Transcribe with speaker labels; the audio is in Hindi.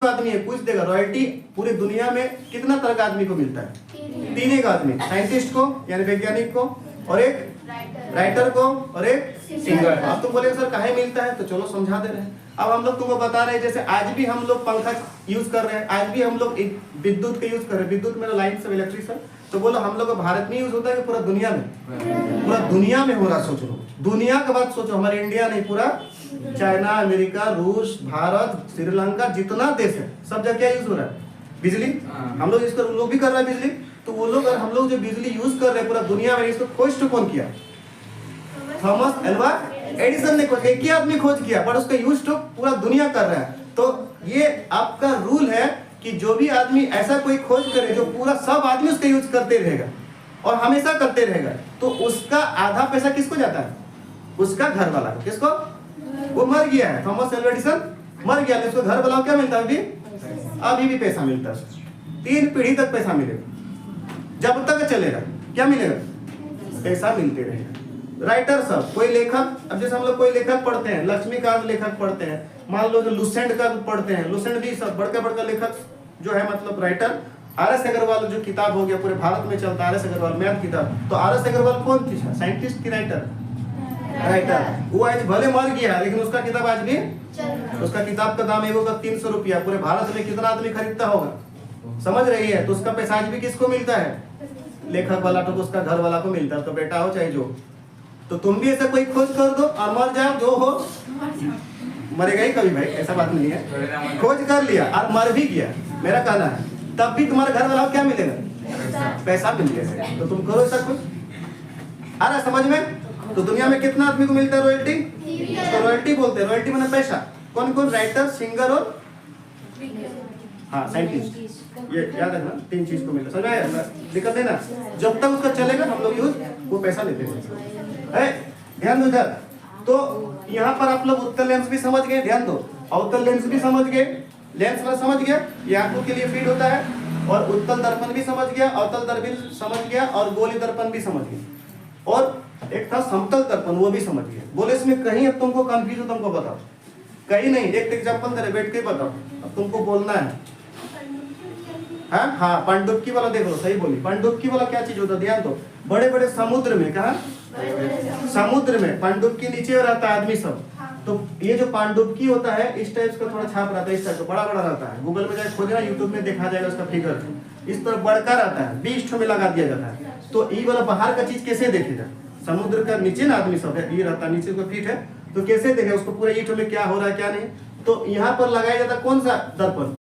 Speaker 1: आदमी है, पूछ देगा रॉयल्टी पूरी दुनिया में कितना तरह का आदमी को मिलता है? तीन एक आदमी, साइंटिस्ट को यानी वैज्ञानिक को, और एक राइटर को, और एक सिंगर। अब तुम बोले सर काहे मिलता है, तो चलो समझा दे रहे हैं। अब हम लोग तुमको बता रहे हैं, जैसे आज भी हम लोग पंखा यूज कर रहे हैं, आज भी हम लोग विद्युत का यूज कर रहे हैं। विद्युत में लाइन से इलेक्ट्रिक सर, तो बोलो हम लोग भारत में यूज होता है कि पूरा दुनिया में? पूरा दुनिया में हो रहा। सोच लो, दुनिया का बात सोचो, हमारे इंडिया नहीं, पूरा चाइना, अमेरिका, रूस, भारत, श्रीलंका, जितना देश है सब जगह क्या यूज हो रहा है? बिजली। हम लोग इसको, लोग भी कर रहे हैं बिजली। तो वो लोग, हम लोग जो बिजली यूज कर रहे हैं पूरा दुनिया में, इसको खोज तो कौन किया? थॉमस अल्वा एडिसन ने खोज, एक ही आदमी खोज किया, पर उसका यूज तो पूरा दुनिया कर रहा है। तो ये आपका रूल है कि जो भी आदमी ऐसा कोई खोज करे जो पूरा सब आदमी उसका यूज करते रहेगा और हमेशा करते रहेगा, तो उसका आधा पैसा किसको जाता है? उसका घर वाला को। किसको? वो मर गया है, थॉमस अल्वा एडिसन मर गया, उसको घर वाला को क्या मिलता है? अभी भी पैसा मिलता है, 3 पीढ़ी तक पैसा मिलेगा, जब तक चलेगा। क्या मिलेगा? पैसा मिलते रहेगा। राइटर सब, कोई लेखक, अब जैसे हम लोग कोई लेखक पढ़ते हैं, लक्ष्मीकांत लेखक पढ़ते हैं, मान लो जो लुसेंट का पढ़ते हैं, लुसेंट भी सब बड़का बड़का लेखक जो है, मतलब राइटर। आर एस अग्रवाल जो किताब हो गया, पूरे भारत में चलता है आर एस अग्रवाल मैथ किताब। तो आर एस अग्रवाल कौन थी? साइंटिस्ट की राइटर? राइटर। वो आज भले मर गया, लेकिन उसका किताब आज भी, उसका किताब का दाम एगो का 300 रुपया। पूरे भारत में कितना आदमी खरीदता होगा, समझ रही है? तो उसका पैसा आज भी किसको मिलता है? लेखक वाला, तो उसका घर वाला को मिलता है, तो बेटा हो चाहे जो। तो तुम भी ऐसा कोई खोज कर दो और मर जाओ, जो हो मरेगा ही कभी भाई, ऐसा बात नहीं है। खोज कर लिया और मर भी गया, मेरा कहना है, तब भी तुम्हारे घर वाला को क्या मिलेगा? पैसा मिलेगा। तो तुम करो ऐसा कुछ, आ रहा समझ में? तो दुनिया में कितना आदमी को मिलता है रॉयल्टी? तो रॉयल्टी बोलते हैं, रॉयल्टी माने पैसा। कौन कौन? राइटर, सिंगर और हाँ साइंटिस्ट। ये याद रखना, 3 चीज को मिलता है, समझ आया? दिक्कत है ना? जब तक उसका चलेगा हम लोग यूज, वो पैसा लेते हैं। ध्यान दो इधर। तो यहाँ पर आप लोग उत्तल लेंस भी समझ गए, ध्यान दो। अवतल लेंस भी समझ गए, लेंस वाला समझ गया, ये आंखों के लिए फीड होता है। और उत्तल दर्पण भी समझ गया, अवतल दर्पण समझ गया, और गोली दर्पण भी समझ गया। और एक था समतल दर्पण, वो भी समझ गया। बोले इसमें कहीं अब तुमको कंफ्यूज हो, तुमको बताओ। कहीं नहीं, एक एग्जाम्पल दे रहे, बैठ के बताओ, अब तुमको बोलना है। हाँ, पनडुब्बी वाला देख लो, सही बोली। पनडुब्बी वाला क्या चीज होता है? ध्यान दो। बड़े बड़े समुद्र में, कहा समुद्र में पनडुब्बी नीचे रहता है आदमी सब। तो ये जो पनडुब्बी होता है, इस टाइप का थोड़ा छाप रहता है, इस टाइप का बड़ा बड़ा रहता है। गूगल में जाके खोजना, यूट्यूब में देखा जाएगा उसका फिगर। इस तरह बड़का रहता है, 20 ठो में लगा दिया जाता है। तो ये वाला बाहर का चीज कैसे देखेगा? समुद्र का नीचे ना आदमी सब है, ये रहता है नीचे का फीट है, तो कैसे देखेगा उसको पूरा ईंट में क्या हो रहा है क्या नहीं? तो यहाँ पर लगाया जाता कौन सा दर्पण?